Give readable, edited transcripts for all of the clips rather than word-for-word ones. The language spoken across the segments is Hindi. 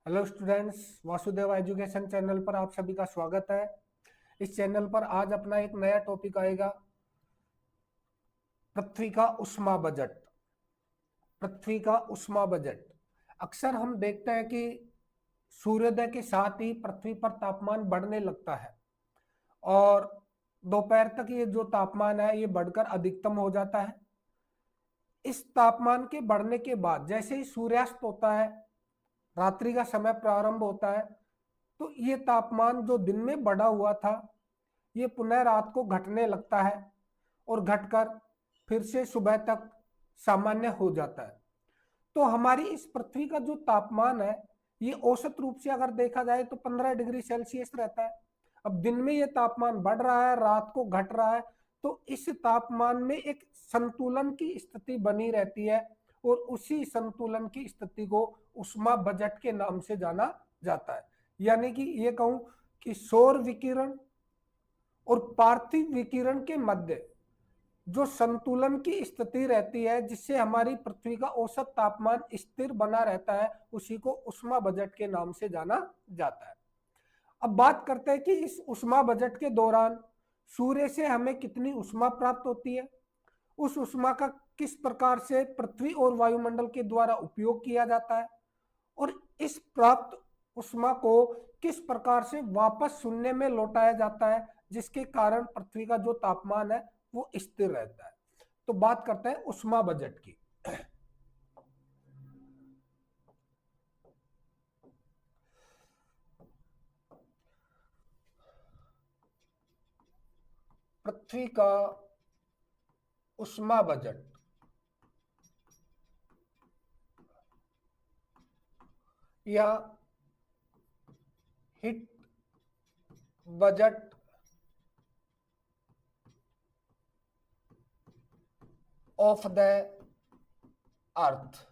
Hello students, Vasudev education channel पर आप सभी का स्वागत है। इस चैनल पर आज अपना एक नया टॉपिक आएगा, पृथ्वी का उष्मा बजट। पृथ्वी का उष्मा बजट। अक्सर हम देखते हैं कि सूर्योदय के साथ ही पृथ्वी पर तापमान बढ़ने लगता है और दोपहर तक ये जो तापमान है ये बढ़कर अधिकतम हो जाता है। इस तापमान के बढ़ने के बाद जैसे ही सूर्यास्त होता है, रात्रि का समय प्रारंभ होता है, तो ये तापमान जो दिन में बढ़ा हुआ था ये पुनः रात को घटने लगता है और घटकर फिर से सुबह तक सामान्य हो जाता है। तो हमारी इस पृथ्वी का जो तापमान है ये औसत रूप से अगर देखा जाए तो 15 डिग्री सेल्सियस रहता है। अब दिन में ये तापमान बढ़ रहा है, रात को घट रहा है, तो इस तापमान में एक संतुलन की स्थिति बनी रहती है और उसी संतुलन की स्थिति को उष्मा बजट के नाम से जाना जाता है। यानी कि ये कहूं कि सौर विकिरण और पार्थिव विकिरण के मध्य जो संतुलन की स्थिति रहती है, जिससे हमारी पृथ्वी का औसत तापमान स्थिर बना रहता है, उसी को उष्मा बजट के नाम से जाना जाता है। अब बात करते हैं कि इस उष्मा बजट के दौरान सूर्य से हमें कितनी उष्मा प्राप्त होती है, उस उष्मा का किस प्रकार से पृथ्वी और वायुमंडल के द्वारा उपयोग किया जाता है और इस प्राप्त उष्मा को किस प्रकार से वापस शून्य में लौटाया जाता है, जिसके कारण पृथ्वी का जो तापमान है वो स्थिर रहता है। तो बात करते हैं उष्मा बजट की। पृथ्वी का उष्मा बजट या heat budget of the earth.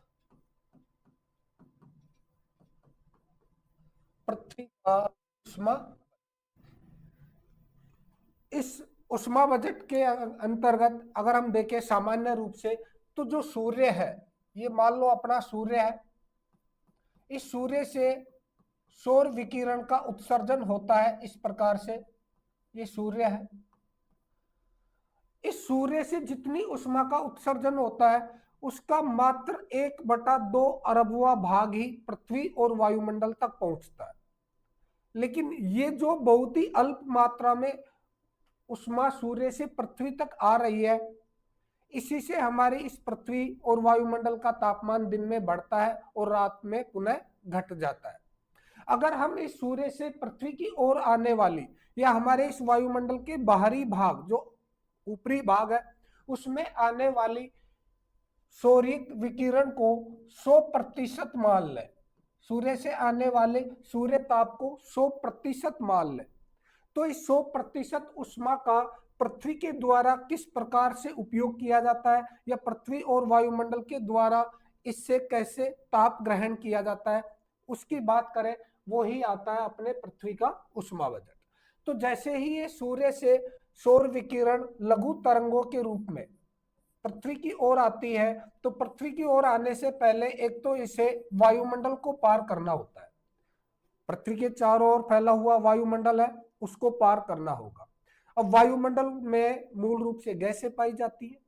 पृथ्वी का उष्मा, इस उष्मा बजट के अंतर्गत अगर हम देखें सामान्य रूप से, तो जो सूर्य है, ये मान लो अपना सूर्य है, इस सूर्य से सौर विकिरण का उत्सर्जन होता है। इस प्रकार से ये सूर्य है, इस सूर्य से जितनी उष्मा का उत्सर्जन होता है उसका मात्र 1/2 अरबवा भाग ही पृथ्वी और वायुमंडल तक पहुंचता है। लेकिन ये जो बहुत ही अल्प मात्रा में उष्मा सूर्य से पृथ्वी तक आ रही है, इसी से हमारी इस पृथ्वी और वायुमंडल का तापमान दिन में बढ़ता है और रात में पुनः घट जाता है। अगर हम इस सूर्य से पृथ्वी की ओर आने वाली या हमारे इस वायुमंडल के बाहरी भाग, जो ऊपरी भाग है, उसमें आने वाली सौरिक विकिरण को 100% मान लें, सूर्य से आने वाले सूर्य ताप को 100% मान लें, तो इस 100% उष्मा का पृथ्वी के द्वारा किस प्रकार से उपयोग किया जाता है या पृथ्वी और वायुमंडल के द्वारा इससे कैसे ताप ग्रहण किया जाता है, उसकी बात करें, वो ही आता है अपने पृथ्वी का उष्मा बजट। तो जैसे ही ये सूर्य से सौर विकिरण लघु तरंगों के रूप में पृथ्वी की ओर आती है, तो पृथ्वी की ओर आने से पहले एक तो इसे वायुमंडल को पार करना होता है। पृथ्वी के चारों ओर फैला हुआ वायुमंडल है, उसको पार करना होगा। अब वायुमंडल में मूल रूप से गैसें पाई जाती है,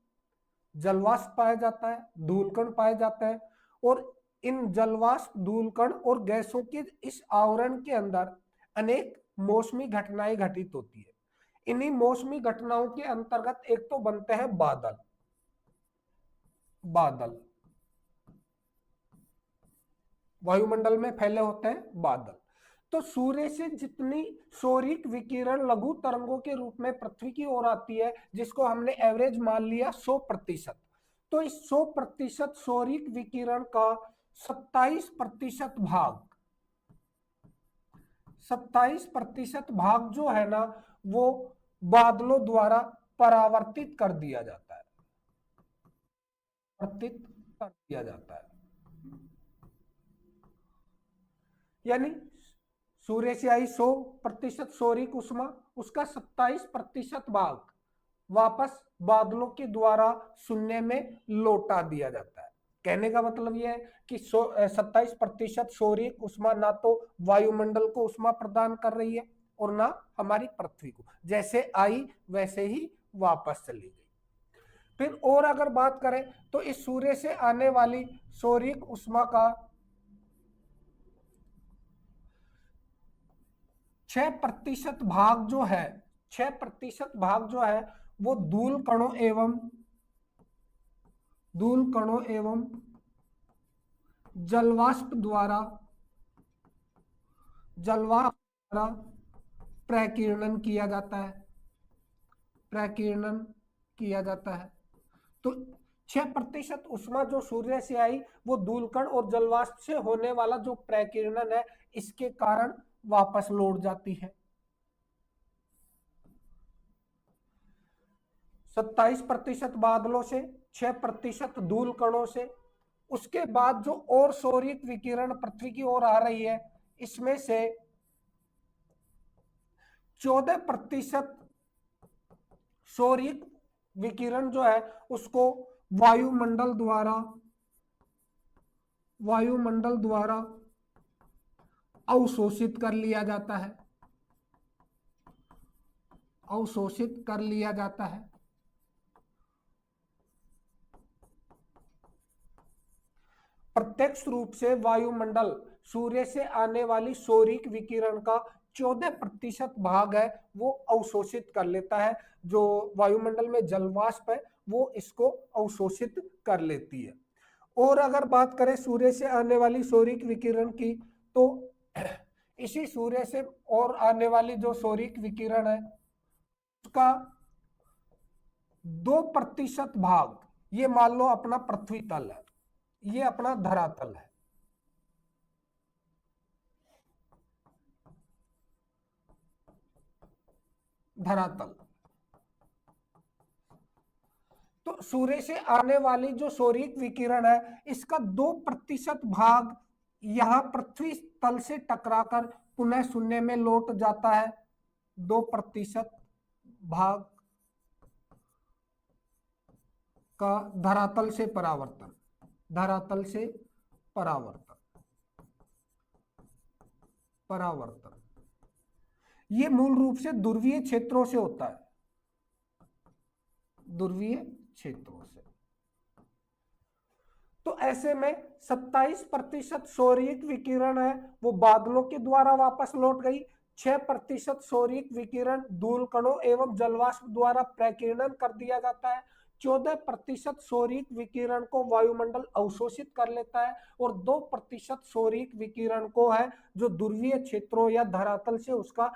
जलवाष्प पाया जाता है, धूलकण पाए जाते हैं, और इन जलवाष्प, धूलकण और गैसों के इस आवरण के अंदर अनेक मौसमी घटनाएं घटित होती है। इन्हीं मौसमी घटनाओं के अंतर्गत एक तो बनते हैं बादल। बादल वायुमंडल में फैले होते हैं बादल। तो सूर्य से जितनी सौरिक विकिरण लघु तरंगों के रूप में पृथ्वी की ओर आती है, जिसको हमने एवरेज मान लिया 100%, तो इस 100% सौरिक विकिरण का 27% भाग, 27% भाग जो है ना, वो बादलों द्वारा परावर्तित कर दिया जाता है, परावर्तित कर दिया जाता है। यानी सूर्य से आई 100% सौरिक उष्मा, उसका 27% भाग वापस बादलों के द्वारा शून्य में लौटा दिया जाता है। कहने का मतलब यह है कि 27% सौरिक उष्मा ना तो वायुमंडल को उष्मा प्रदान कर रही है और ना हमारी पृथ्वी को, जैसे आई वैसे ही वापस चली गई। फिर और अगर बात करें तो इस सूर्य से आने वाली सौरिक उष्मा का 6% भाग जो है, 6% भाग जो है वो धूल कणों एवं जलवाष्प द्वारा प्रकीर्णन किया जाता है। तो 6% उष्मा जो सूर्य से आई वो धूलकण और जलवाष्प से होने वाला जो प्रकीर्णन है इसके कारण वापस लौट जाती है। 27% बादलों से, 6% धूल कणों से, उसके बाद जो और सौरिक विकिरण पृथ्वी की ओर आ रही है इसमें से 14% सौरिक विकिरण जो है उसको वायुमंडल द्वारा अवशोषित कर लिया जाता है। प्रत्यक्ष रूप से वायुमंडल सूर्य से आने वाली सौरिक विकिरण का 14% भाग है वो अवशोषित कर लेता है। जो वायुमंडल में जलवाष्प है वो इसको अवशोषित कर लेती है। और अगर बात करें सूर्य से आने वाली सौरिक विकिरण की, तो इसी सूर्य से और आने वाली जो सौरिक विकिरण है उसका 2% भाग, ये मान लो अपना पृथ्वी तल है, ये अपना धरातल है। धरातल तो सूर्य से आने वाली जो सौरिक विकिरण है इसका 2% भाग यहां पृथ्वी तल से टकराकर पुनः शून्य में लौट जाता है। 2% भाग का धरातल से परावर्तन ये मूल रूप से ध्रुवीय क्षेत्रों से होता है। तो ऐसे में 27% सौरिक विकिरण है वो बादलों के द्वारा वापस लौट गई। 6% सौरिक विकिरण धूल कणों एवं जलवाष्प द्वारा प्रकीर्णन कर दिया जाता है। 14% सौरिक विकिरण को वायुमंडल अवशोषित कर लेता है और 2% सौरिक विकिरण को है जो ध्रुवीय क्षेत्रों या धरातल से उसका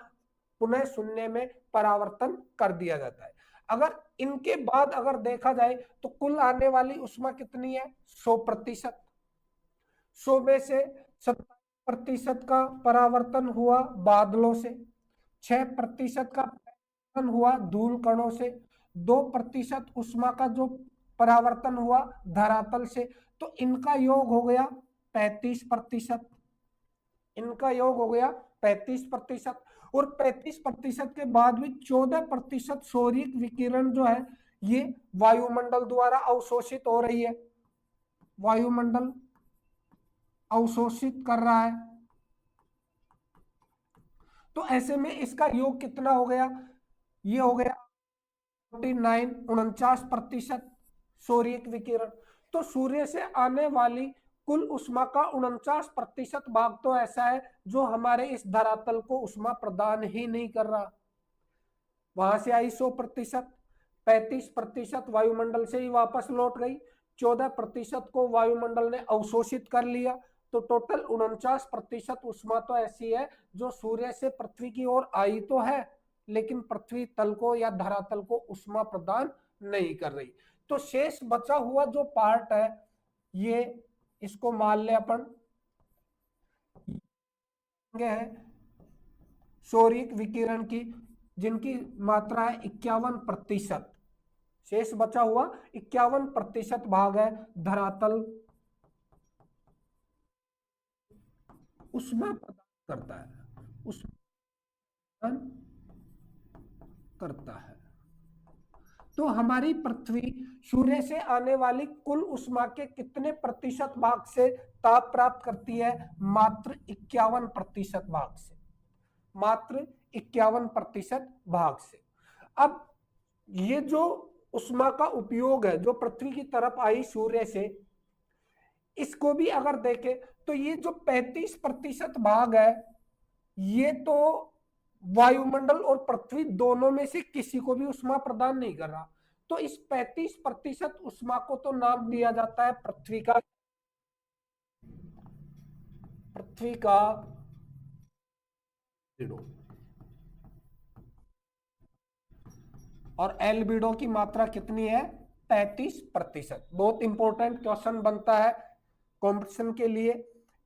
पुनः शून्य में परावर्तन कर दिया जाता है। अगर इनके बाद अगर देखा जाए तो कुल आने वाली उष्मा कितनी है? 100%। 100 में से 27% का परावर्तन हुआ बादलों से, 6% का परावर्तन हुआ धूल कणों से, 2% उष्मा का जो परावर्तन हुआ धरातल से। तो इनका योग हो गया 35%। इनका योग हो गया 35%। और 35% के बाद भी 14% सौरिक विकिरण जो है ये वायुमंडल द्वारा अवशोषित हो रही है। वायुमंडल अवशोषित कर रहा है। तो ऐसे में इसका योग कितना हो गया? ये हो गया 49% सौरिक विकिरण। तो सूर्य से आने वाली कुल उष्मा का 49% भाग तो ऐसा है जो हमारे इस धरातल को उष्मा प्रदान ही नहीं कर रहा। वहां से आई 100%, 35% वायुमंडल से ही वापस लौट गई, 14% को वायुमंडल ने अवशोषित कर लिया। तो टोटल 49% उष्मा तो ऐसी है जो सूर्य से पृथ्वी की ओर आई तो है लेकिन पृथ्वी तल को या धरातल को उष्मा प्रदान नहीं कर रही। तो शेष बचा हुआ जो पार्ट है ये इसको मान ले अपन है सौरिक विकिरण की, जिनकी मात्रा है 51%। शेष बचा हुआ 51% भाग है धरातल उष्मा प्रदान करता है, उष्मा करता है। तो हमारी पृथ्वी सूर्य से आने वाली कुल उष्मा के कितने प्रतिशत भाग से ताप प्राप्त करती है? मात्र 51% भाग से, मात्र 51% भाग से। अब ये जो उष्मा का उपयोग है जो पृथ्वी की तरफ आई सूर्य से, इसको भी अगर देखें तो ये जो 35% भाग है, ये तो वायुमंडल और पृथ्वी दोनों में से किसी को भी उष्मा प्रदान नहीं कर रहा। तो इस 35% उष्मा को तो नाम दिया जाता है पृथ्वी का और एल्बिडो की मात्रा कितनी है? 35%। बहुत इंपॉर्टेंट क्वेश्चन बनता है कंपटीशन के लिए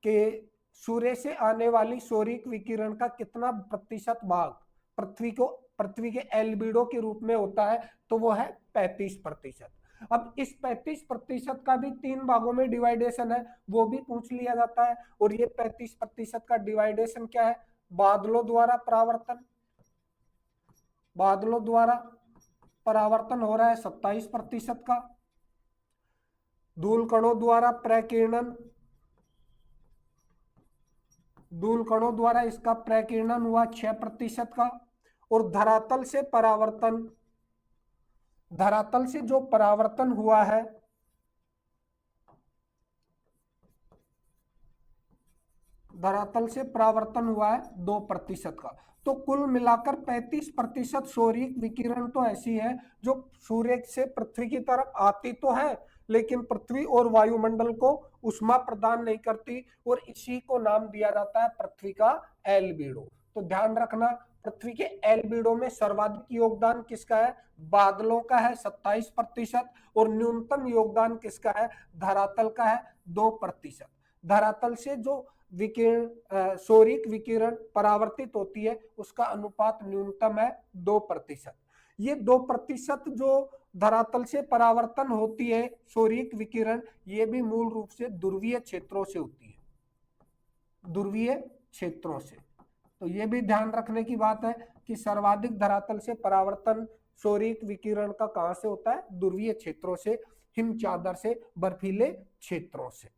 कि सूर्य से आने वाली सौरिक विकिरण का कितना प्रतिशत भाग पृथ्वी के एल्बिडो के रूप में होता है, तो वो है 35%। अब इस 35% का भी 3 भागों में डिवाइडेशन है, वो भी पूछ लिया जाता है। और ये 35% का डिवाइडेशन क्या है? बादलों द्वारा परावर्तन, बादलों द्वारा परावर्तन हो रहा है 27% का, धूल कणों द्वारा प्रकीर्णन, धूल कणों द्वारा इसका प्रकीर्णन हुआ 6% का, और धरातल से परावर्तन, धरातल से जो परावर्तन हुआ है धरातल से परावर्तन हुआ है 2% का। तो कुल मिलाकर 35% सौरिक विकिरण तो ऐसी है जो सूर्य से पृथ्वी की तरफ आती तो है, लेकिन पृथ्वी और वायुमंडल को उष्मा प्रदान नहीं करती, और इसी को नाम दिया जाता है पृथ्वी का एल्बिडो। तो ध्यान रखना, पृथ्वी के एल्बिडो में सर्वाधिक योगदान किसका है? बादलों का है 27%, और न्यूनतम योगदान किसका है? धरातल का है 2%। धरातल से जो विकिरण सौरिक विकिरण परावर्तित होती है उसका अनुपात न्यूनतम है 2%। ये 2% जो धरातल से परावर्तन होती है सौरिक विकिरण, ये भी मूल रूप से ध्रुवीय क्षेत्रों से होती है, ध्रुवीय क्षेत्रों से। तो ये भी ध्यान रखने की बात है कि सर्वाधिक धरातल से परावर्तन सौरिक विकिरण का कहां से होता है? ध्रुवीय क्षेत्रों से, हिम चादर से, बर्फीले क्षेत्रों से।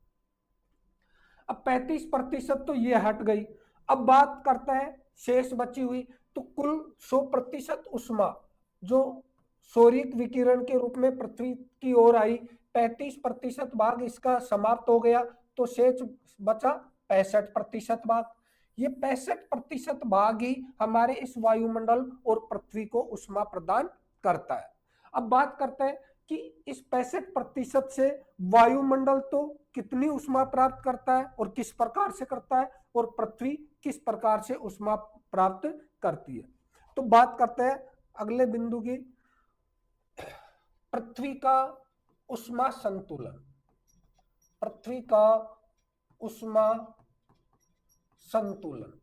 अब 35% तो ये हट गई। अब बात करते हैं शेष बची हुई, तो कुल 100% उष्मा जो सौरिक विकिरण के रूप में पृथ्वी की ओर आई, 35% भाग इसका समाप्त हो गया, तो शेष बचा 65% भाग। ये 65% भाग ही हमारे इस वायुमंडल और पृथ्वी को उष्मा प्रदान करता है। अब बात करते हैं कि इस 65% से वायुमंडल तो कितनी उष्मा प्राप्त करता है और किस प्रकार से करता है, और पृथ्वी किस प्रकार से उष्मा प्राप्त करती है। तो बात करते हैं अगले बिंदु की, पृथ्वी का उष्मा संतुलन। पृथ्वी का उष्मा संतुलन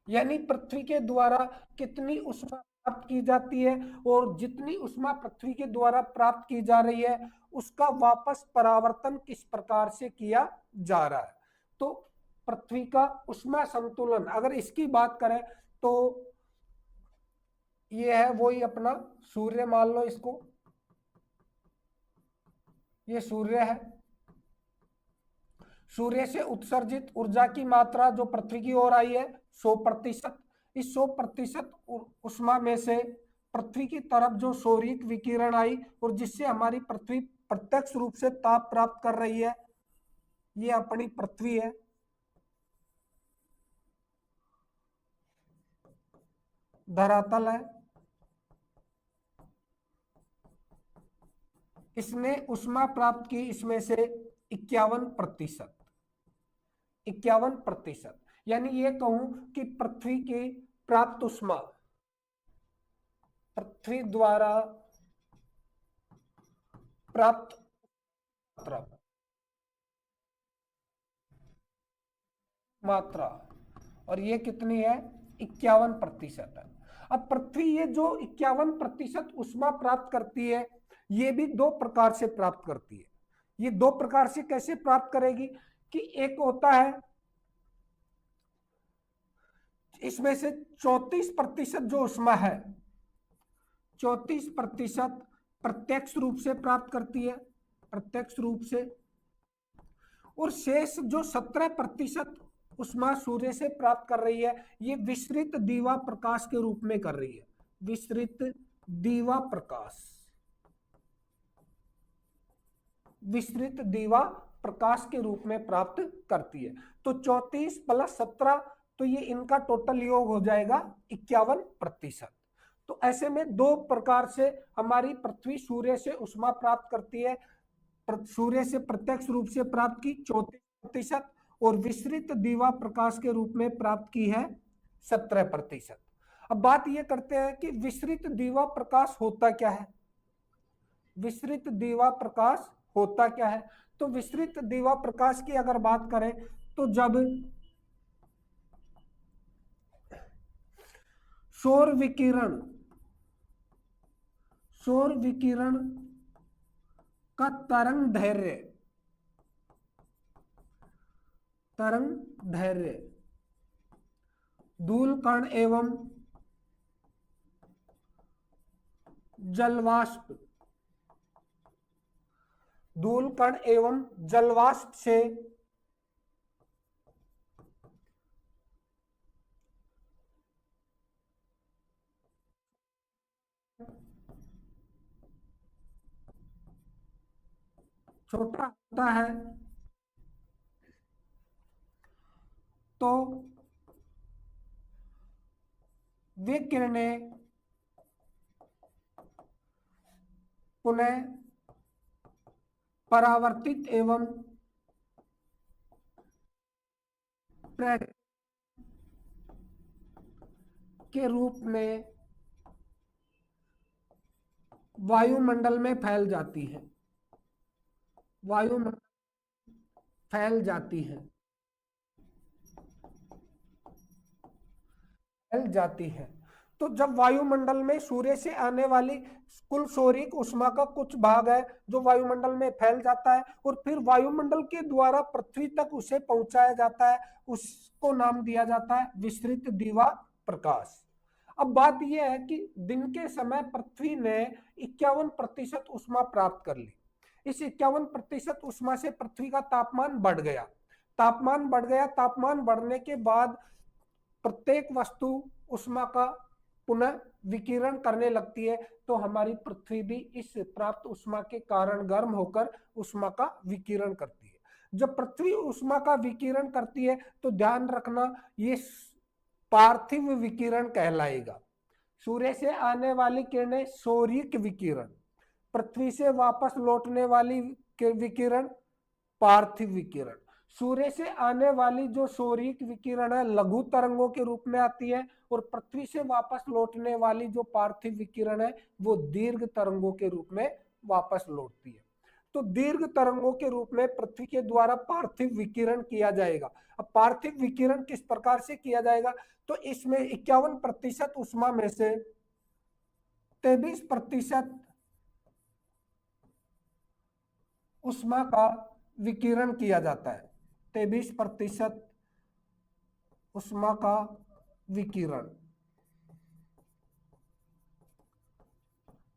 यानी पृथ्वी के द्वारा कितनी उष्मा प्राप्त की जाती है, और जितनी उष्मा पृथ्वी के द्वारा प्राप्त की जा रही है उसका वापस परावर्तन किस प्रकार से किया जा रहा है। तो पृथ्वी का उष्मा संतुलन अगर इसकी बात करें तो ये है वही अपना सूर्य, मान लो इसको, ये सूर्य है। सूर्य से उत्सर्जित ऊर्जा की मात्रा जो पृथ्वी की ओर आई है 100%। इस 100% उष्मा में से पृथ्वी की तरफ जो सौरिक विकिरण आई और जिससे हमारी पृथ्वी प्रत्यक्ष रूप से ताप प्राप्त कर रही है, ये अपनी पृथ्वी है। धरातल है, इसने उष्मा प्राप्त की इसमें से 51%। 51%, यानी ये कहूं कि पृथ्वी की प्राप्त उष्मा, पृथ्वी द्वारा प्राप्त मात्रा, और ये कितनी है? 51% है। अब पृथ्वी ये जो 51% उष्मा प्राप्त करती है, ये भी दो प्रकार से प्राप्त करती है। ये दो प्रकार से कैसे प्राप्त करेगी कि एक होता है इसमें से 34% जो उष्मा है, 34% प्रत्यक्ष रूप से प्राप्त करती है, प्रत्यक्ष रूप से, और शेष जो 17% उष्मा सूर्य से प्राप्त कर रही है, ये विस्तृत दीवा प्रकाश के रूप में कर रही है, विस्तृत दीवा प्रकाश, विस्तृत दीवा प्रकाश के रूप में प्राप्त करती है। तो 34 + 17, तो ये इनका टोटल योग हो जाएगा 51%। तो ऐसे में दो प्रकार से हमारी पृथ्वी सूर्य से उष्मा प्राप्त करती है। सूर्य से प्रत्यक्ष रूप से प्राप्त की 34% और विस्तृत दीवा प्रकाश के रूप में प्राप्त की है 17%। अब बात यह करते हैं कि विस्तृत दीवा प्रकाश होता क्या है, विस्तृत दीवा प्रकाश होता क्या है। तो विस्तृत दीवा प्रकाश की अगर बात करें तो जब सौर विकिरण का तरंग दैर्घ्य धूल कण एवं जलवाष्प, धूल कण एवं जलवाष्प से छोटा होता है तो वे किरणें पुनः परावर्तित एवं के रूप में वायुमंडल में फैल जाती है, वायुमंडल फैल जाती है, फैल जाती है। तो जब वायुमंडल में सूर्य से आने वाली कुल सौरिक उष्मा का कुछ भाग है जो वायुमंडल में फैल जाता है और फिर वायुमंडल के द्वारा पृथ्वी तक उसे पहुंचाया जाता है, उसको नाम दिया जाता है विस्तृत दीवा प्रकाश। अब बात यह है कि दिन के समय पृथ्वी ने 51% उष्मा प्राप्त कर ली। इस 51% उष्मा से पृथ्वी का तापमान बढ़ गया, तापमान बढ़ गया। तापमान बढ़ने के बाद प्रत्येक वस्तु उष्मा का पुनः विकिरण करने लगती है, तो हमारी पृथ्वी भी इस प्राप्त उष्मा के कारण गर्म होकर उष्मा का विकिरण करती है। जब पृथ्वी उष्मा का विकिरण करती है तो ध्यान रखना ये पार्थिव विकिरण कहलाएगा। सूर्य से आने वाली किरणें सौरिक विकिरण, पृथ्वी से वापस लौटने वाली विकिरण पार्थिव विकिरण। सूर्य से आने वाली जो सौरिक विकिरण है लघु तरंगों के रूप में आती है और पृथ्वी से वापस लौटने वाली जो पार्थिव विकिरण है वो दीर्घ तरंगों के रूप में वापस लौटती है। तो दीर्घ तरंगों के रूप में पृथ्वी के द्वारा पार्थिव विकिरण किया जाएगा। अब पार्थिव विकिरण किस प्रकार से किया जाएगा, तो इसमें 51% उष्मा में से 23% उष्मा का विकिरण किया जाता है, 23% उष्मा का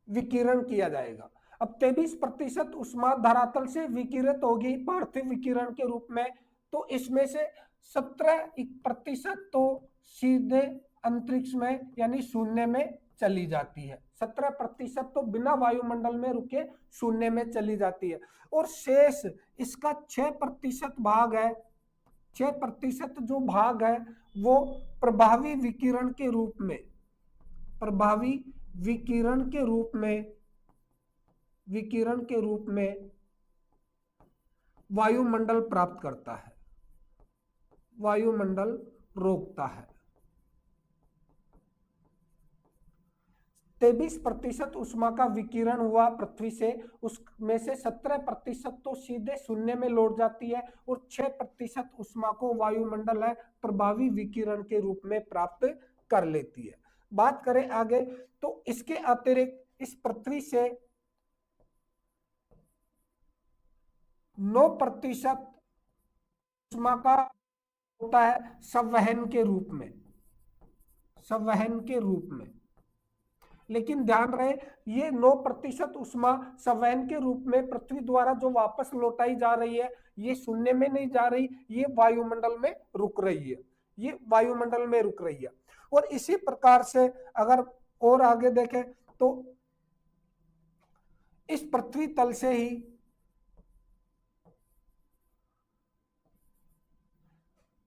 विकिरण किया जाएगा। अब 23% उष्मा धरातल से विकिरित होगी पार्थिव विकिरण के रूप में, तो इसमें से 17% तो सीधे अंतरिक्ष में यानी शून्य में चली जाती है, 17% तो बिना वायुमंडल में रुके शून्य में चली जाती है। और शेष इसका 6% भाग है, 6% जो भाग है वो प्रभावी विकिरण के रूप में, प्रभावी विकिरण के रूप में वायुमंडल प्राप्त करता है, वायुमंडल रोकता है। 23% उष्मा का विकिरण हुआ पृथ्वी से, उसमें से 17% तो सीधे शून्य में लौट जाती है और 6% उष्मा को वायुमंडल है प्रभावी विकिरण के रूप में प्राप्त कर लेती है। बात करें आगे तो इसके अतिरिक्त इस पृथ्वी से 9% उष्मा का होता है संवहन के रूप में, संवहन के रूप में। लेकिन ध्यान रहे ये 9% उष्मा संवहन के रूप में पृथ्वी द्वारा जो वापस लौटाई जा रही है, ये शून्य में नहीं जा रही, ये वायुमंडल में रुक रही है, ये वायुमंडल में रुक रही है। और इसी प्रकार से अगर और आगे देखें तो इस पृथ्वी तल से ही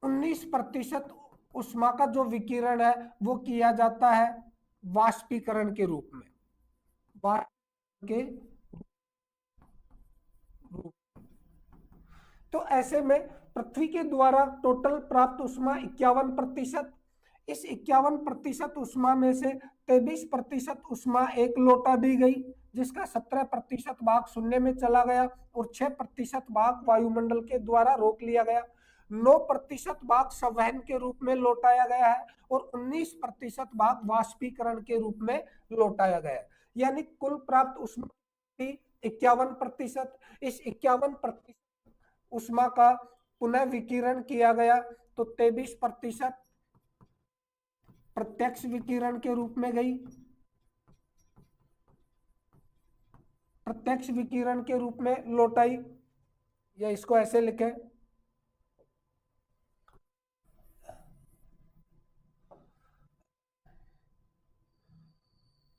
19% उष्मा का जो विकिरण है वो किया जाता है वाष्पीकरण के रूप में, के रूप। तो ऐसे में पृथ्वी के द्वारा टोटल प्राप्त उष्मा 51%, इस 51% उष्मा में से 23% उष्मा एक लौटा दी गई, जिसका 17% भाग शून्य में चला गया और 6% भाग वायुमंडल के द्वारा रोक लिया गया। 9% भाग संवहन के रूप में लौटाया गया है और 19% भाग वाष्पीकरण के रूप में लौटाया गया है। यानी कुल प्राप्त उष्मा 51%। इस 51% उष्मा का पुनः विकिरण किया गया तो 23% प्रत्यक्ष विकिरण के रूप में गई, प्रत्यक्ष विकिरण के रूप में लौटाई, या इसको ऐसे लिखें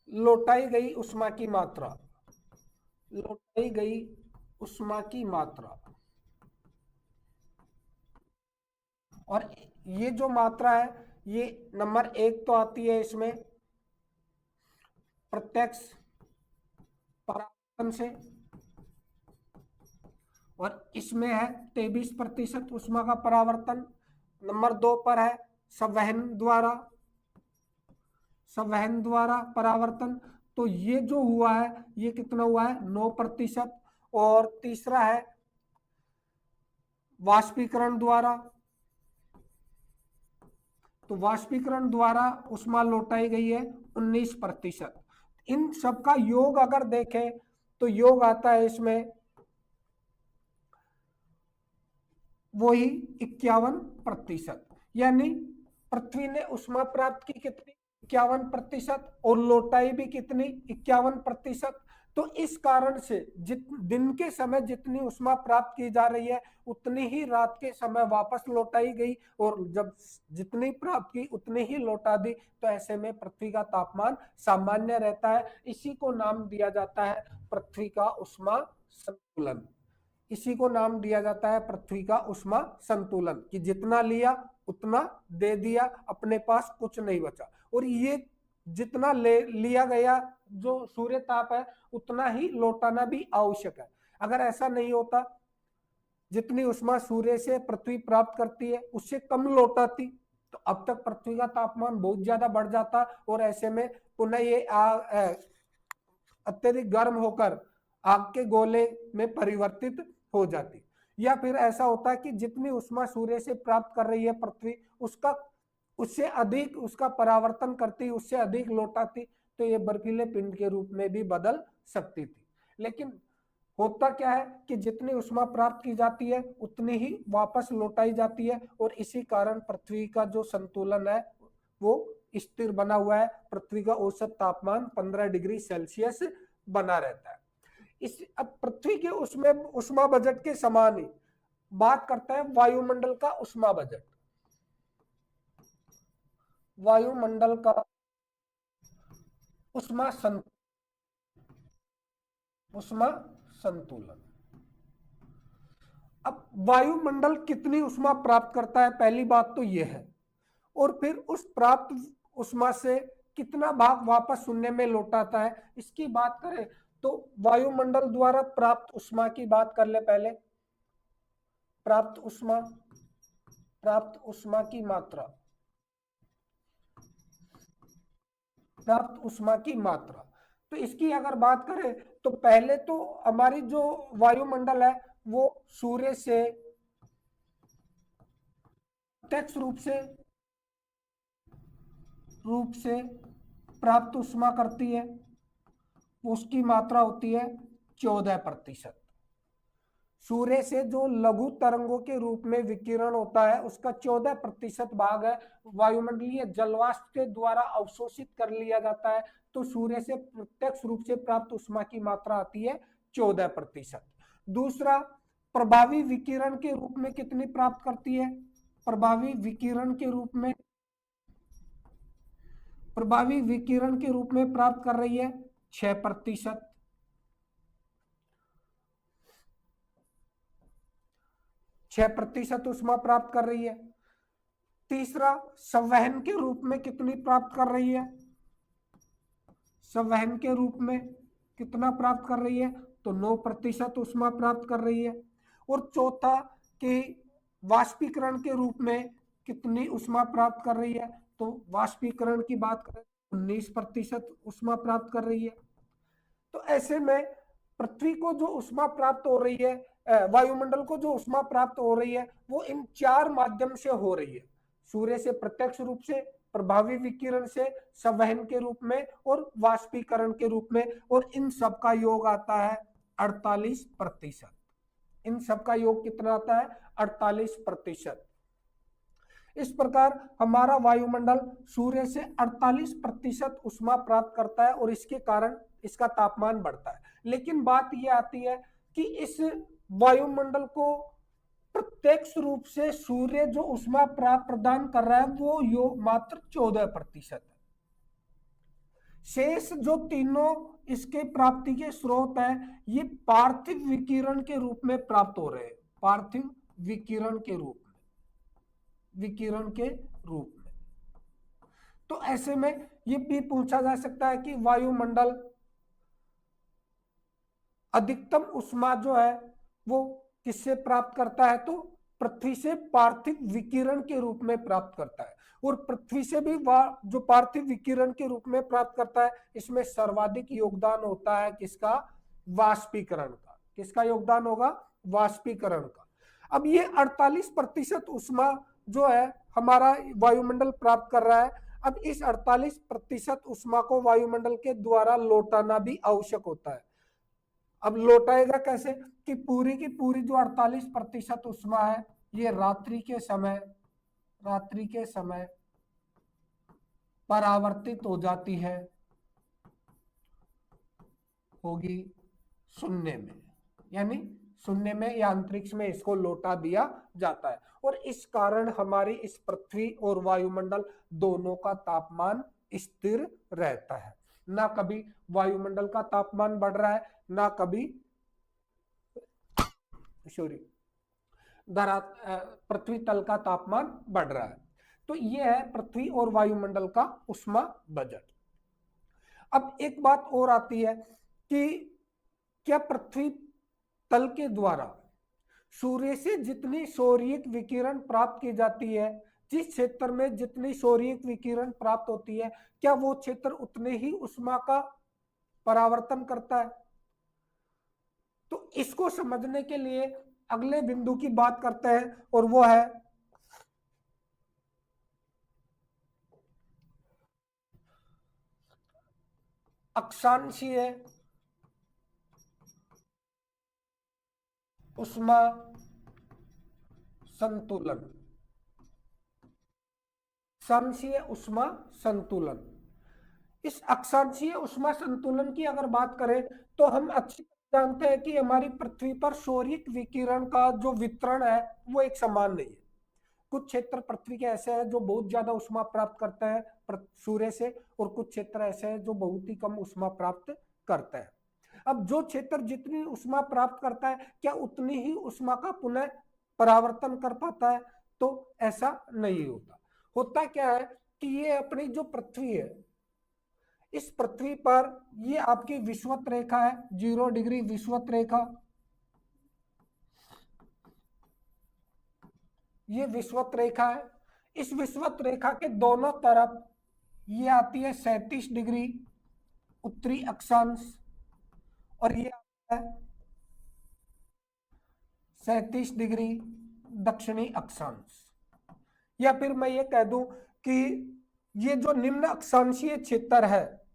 लौटाई गई उष्मा की मात्रा, लौटाई गई उष्मा की मात्रा। और ये जो मात्रा है ये नंबर 1 तो आती है इसमें प्रत्यक्ष परावर्तन से, और इसमें है 23% उष्मा का परावर्तन। नंबर 2 पर है संवहन द्वारा, संवहन द्वारा परावर्तन। तो ये जो हुआ है ये कितना हुआ है 9%। और तीसरा है वाष्पीकरण द्वारा, तो वाष्पीकरण द्वारा उष्मा लौटाई गई है 19%। इन सब का योग अगर देखें तो योग आता है इसमें वही 51%। यानी पृथ्वी ने उष्मा प्राप्त की कितनी 51% और लौटाई भी कितनी 51%। तो इस कारण से दिन के समय जितनी उष्मा प्राप्त की जा रही है उतनी ही रात के समय वापस लौटाई गई, और जब जितनी प्राप्त की उतनी ही लौटा दी। तो ऐसे में पृथ्वी का तापमान सामान्य रहता है। इसी को नाम दिया जाता है पृथ्वी का उष्मा संतुलन। इसी को नाम दिया जाता है पृथ्वी का उष्मा संतुलन, कि जितना लिया उतना दे दिया, अपने पास कुछ नहीं बचा। और ये जितना लिया गया जो सूर्य ताप है उतना ही लौटाना भी आवश्यक है। अगर ऐसा नहीं होता, जितनी उष्मा सूर्य से पृथ्वी प्राप्त करती है उससे कम लौटाती, तो अब तक पृथ्वी का तापमान बहुत ज्यादा बढ़ जाता और ऐसे में पुनः ये अत्यधिक गर्म होकर आग के गोले में परिवर्तित हो जाती। या फिर ऐसा होता है कि जितनी उष्मा सूर्य से प्राप्त कर रही है पृथ्वी उससे अधिक उसका परावर्तन करती, उससे अधिक लौटाती, तो ये बर्फीले पिंड के रूप में भी बदल सकती थी। लेकिन होता क्या है कि जितनी उष्मा प्राप्त की जाती है उतनी ही वापस लौटाई जाती है, और इसी कारण पृथ्वी का जो संतुलन है वो स्थिर बना हुआ है। पृथ्वी का औसत तापमान 15 डिग्री सेल्सियस बना रहता है। इस अब पृथ्वी के उसमें उष्मा बजट के समान ही बात करता है वायुमंडल का उष्मा बजट। वायुमंडल का उष्मा संतुलन। अब वायुमंडल कितनी उष्मा प्राप्त करता है, पहली बात तो यह है, और फिर उस प्राप्त उष्मा से कितना भाग वापस शून्य में लौटाता है, इसकी बात करें तो वायुमंडल द्वारा प्राप्त उष्मा की बात कर ले पहले। प्राप्त उष्मा की मात्रा, प्राप्त उष्मा की मात्रा। तो इसकी अगर बात करें तो पहले तो हमारी जो वायुमंडल है वो सूर्य से प्रत्यक्ष रूप से प्राप्त उष्मा करती है, उसकी मात्रा होती है 14%। सूर्य से जो लघु तरंगों के रूप में विकिरण होता है उसका 14% भाग है वायुमंडलीय जलवाष्प के द्वारा अवशोषित कर लिया जाता है। तो सूर्य से प्रत्यक्ष रूप से प्राप्त ऊष्मा की मात्रा आती है 14%। दूसरा, प्रभावी विकिरण के रूप में कितनी प्राप्त करती है? प्रभावी विकिरण के रूप में प्राप्त कर रही है 6%। 6% ऊष्मा प्राप्त कर रही है। तीसरा, संवहन के रूप में कितनी प्राप्त कर रही है? संवहन के रूप में कितना प्राप्त कर रही है? तो 9% ऊष्मा प्राप्त कर रही है। और चौथा, कि वाष्पीकरण के रूप में कितनी ऊष्मा प्राप्त कर रही है? तो वाष्पीकरण की बात करें 19% ऊष्मा प्राप्त कर रही है। तो ऐसे में पृथ्वी को जो ऊष्मा प्राप्त हो रही है, वायुमंडल को जो ऊष्मा प्राप्त हो रही है वो इन 4 माध्यम से हो रही है। सूर्य से प्रत्यक्ष रूप से, प्रभावी विकिरण से, संवहन के रूप में और वाष्पीकरण के रूप में। और इन सब का योग आता है 48%। इन सब का योग कितना आता है? 48%। इस प्रकार हमारा वायुमंडल सूर्य से 48% ऊष्मा प्राप्त करता है और इसके कारण इसका तापमान बढ़ता है। लेकिन बात यह आती है कि इस वायुमंडल को प्रत्यक्ष रूप से सूर्य जो ऊष्मा प्राप्त प्रदान कर रहा है वो योग मात्र 14% है। शेष जो तीनों इसके प्राप्ति के स्रोत हैं ये पार्थिव विकिरण के रूप में प्राप्त हो रहे हैं। पार्थिव विकिरण के रूप में। तो ऐसे में ये भी पूछा जा सकता है कि वायुमंडल अधिकतम ऊष्मा जो है वो किससे प्राप्त करता है? तो पृथ्वी से पार्थिव विकिरण के रूप में प्राप्त करता है। और पृथ्वी से भी जो पार्थिव विकिरण के रूप में प्राप्त करता है इसमें सर्वाधिक योगदान होता है किसका? वाष्पीकरण का। किसका योगदान होगा? वाष्पीकरण का। अब ये 48% ऊष्मा जो है हमारा वायुमंडल प्राप्त कर रहा है। अब इस 48% ऊष्मा को वायुमंडल के द्वारा लौटाना भी आवश्यक होता है। अब लौटाएगा कैसे? कि पूरी की पूरी जो 48% ऊष्मा है ये रात्रि के समय परावर्तित हो जाती है, होगी शून्य में, यानी शून्य में या अंतरिक्ष में इसको लौटा दिया जाता है। और इस कारण हमारी इस पृथ्वी और वायुमंडल दोनों का तापमान स्थिर रहता है। ना कभी वायुमंडल का तापमान बढ़ रहा है, ना कभी पृथ्वी तल का तापमान बढ़ रहा है। तो यह है पृथ्वी और वायुमंडल का ऊष्मा बजट। अब एक बात और आती है कि क्या पृथ्वी तल के द्वारा सूर्य से जितनी सौर्यिक विकिरण प्राप्त की जाती है, जिस क्षेत्र में जितनी सौर्यिक विकिरण प्राप्त होती है, क्या वो क्षेत्र उतने ही ऊष्मा का परावर्तन करता है? तो इसको समझने के लिए अगले बिंदु की बात करते हैं और वो है अक्षांशीय ऊष्मा संतुलन। अक्षांशीय ऊष्मा संतुलन। इस अक्षांशीय ऊष्मा संतुलन की अगर बात करें तो हम अच्छी जानते हैं कि हमारी पृथ्वी पर सौर्यिक विकिरण का जो वितरण है वो एक समान नहीं है। कुछ क्षेत्र पृथ्वी के ऐसे हैं जो बहुत ज्यादा ऊष्मा प्राप्त करते हैं सूर्य से, और कुछ क्षेत्र ऐसे हैं जो बहुत ही कम ऊष्मा प्राप्त करते हैं। अब जो क्षेत्र जितनी ऊष्मा प्राप्त करता है क्या उतनी ही ऊष्मा का पुनः परावर्तन कर पाता है? तो ऐसा नहीं होता। होता क्या है कि ये अपनी जो पृथ्वी है, इस पृथ्वी पर ये आपकी विषुवत रेखा है, 0 डिग्री विषुवत रेखा। ये विषुवत रेखा है। इस विषुवत रेखा के दोनों तरफ ये आती है 37 डिग्री उत्तरी अक्षांश और ये आता है 37 डिग्री दक्षिणी अक्षांश। या फिर मैं ये कह दूं कि ये जो निम्न अक्षांशीय क्षेत्र है,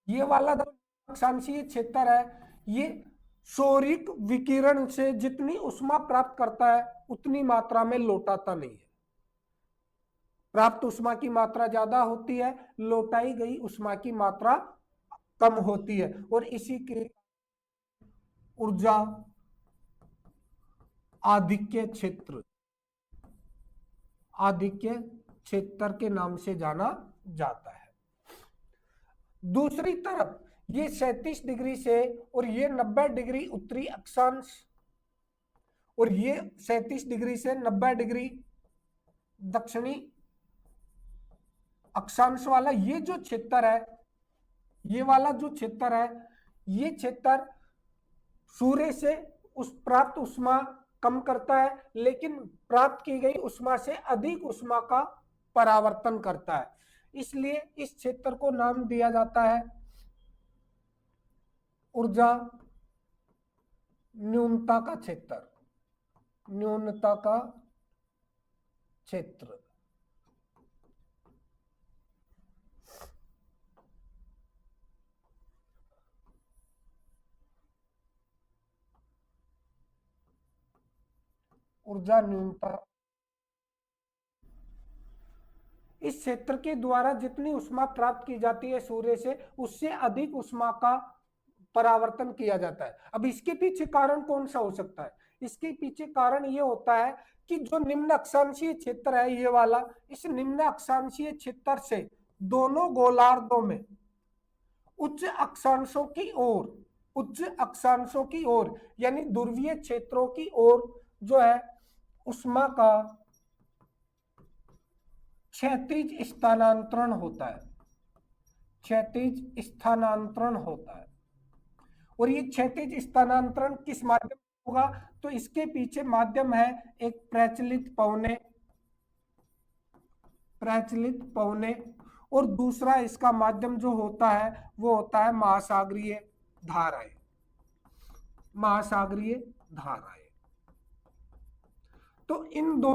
ये वाला जो अक्षांशीय क्षेत्र है ये सौरिक विकिरण से जितनी ऊष्मा प्राप्त करता है उतनी मात्रा में लौटाता नहीं है। प्राप्त ऊष्मा की मात्रा ज्यादा होती है, लौटाई गई ऊष्मा की मात्रा कम होती है, और इसी के ऊर्जा आधिक्य क्षेत्र, आधिक्य क्षेत्र के नाम से जाना जाता है। दूसरी तरफ ये 37 डिग्री से और ये 90 डिग्री उत्तरी अक्षांश और ये 37 डिग्री से 90 डिग्री दक्षिणी अक्षांश वाला ये जो क्षेत्र है, ये वाला जो क्षेत्र है, ये क्षेत्र सूर्य से उस प्राप्त ऊष्मा कम करता है, लेकिन प्राप्त की गई ऊष्मा से अधिक ऊष्मा का परावर्तन करता है। इसलिए इस क्षेत्र को नाम दिया जाता है ऊर्जा न्यूनता का क्षेत्र, न्यूनता का क्षेत्र। ऊर्जा न्यूनता, इस क्षेत्र के द्वारा जितनी ऊष्मा प्राप्त की जाती है सूर्य से, उससे अधिक ऊष्मा का परावर्तन किया जाता है। अब इसके पीछे कारण कौन सा हो सकता है? इसके पीछे कारण ये होता है कि जो निम्न अक्षांशीय क्षेत्र है ये वाला, इस निम्न अक्षांशीय क्षेत्र से दोनों गोलार्धों में उच्च अक्षांशों की ओर, उच्च अक्षांशों की ओर यानी ध्रुवीय क्षेत्रों की ओर जो है ऊष्मा का क्षैतिज स्थानांतरण होता है, क्षैतिज स्थानांतरण होता है। और ये क्षैतिज स्थानांतरण किस माध्यम से होगा? तो इसके पीछे माध्यम है एक प्रचलित पवने, प्रचलित पवने, और दूसरा इसका माध्यम जो होता है वो होता है महासागरीय धाराएं, महासागरीय धाराएं। तो इन दो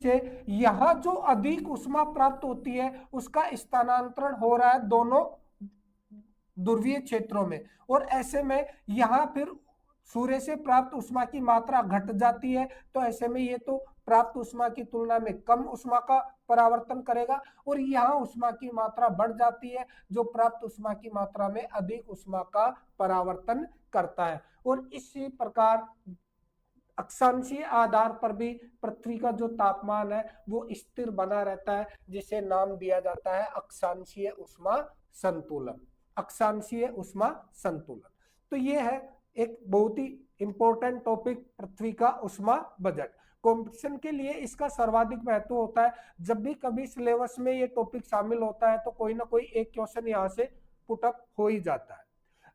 से यहां जो अधिक ऊष्मा प्राप्त होती है उसका स्थानांतरण हो रहा है दोनों ध्रुवीय क्षेत्रों में, और ऐसे में यहां फिर सूर्य से प्राप्त ऊष्मा की मात्रा घट जाती है, तो ऐसे में ये तो प्राप्त ऊष्मा की तुलना में कम ऊष्मा का परावर्तन करेगा, और यहाँ ऊष्मा की मात्रा बढ़ जाती है जो प्राप्त ऊष्मा की मात्रा में अधिक ऊष्मा का परावर्तन करता है। और इसी प्रकार अक्षांशीय आधार पर भी पृथ्वी का जो तापमान है वो स्थिर बना रहता है, जिसे नाम दिया जाता है अक्षांशीय ऊष्मा संतुलन, अक्षांशीय ऊष्मा संतुलन। तो ये है एक बहुत ही इंपॉर्टेंट टॉपिक, पृथ्वी का ऊष्मा बजट। कंपटीशन के लिए इसका सर्वाधिक महत्व होता है। जब भी कभी सिलेबस में ये टॉपिक शामिल होता है तो कोई ना कोई एक क्वेश्चन यहाँ से पुटअप हो ही जाता है।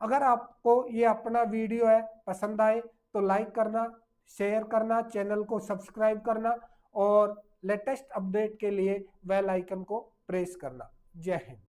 अगर आपको ये अपना वीडियो है पसंद आए तो लाइक करना, शेयर करना, चैनल को सब्सक्राइब करना, और लेटेस्ट अपडेट के लिए बेल आइकन को प्रेस करना। जय हिंद।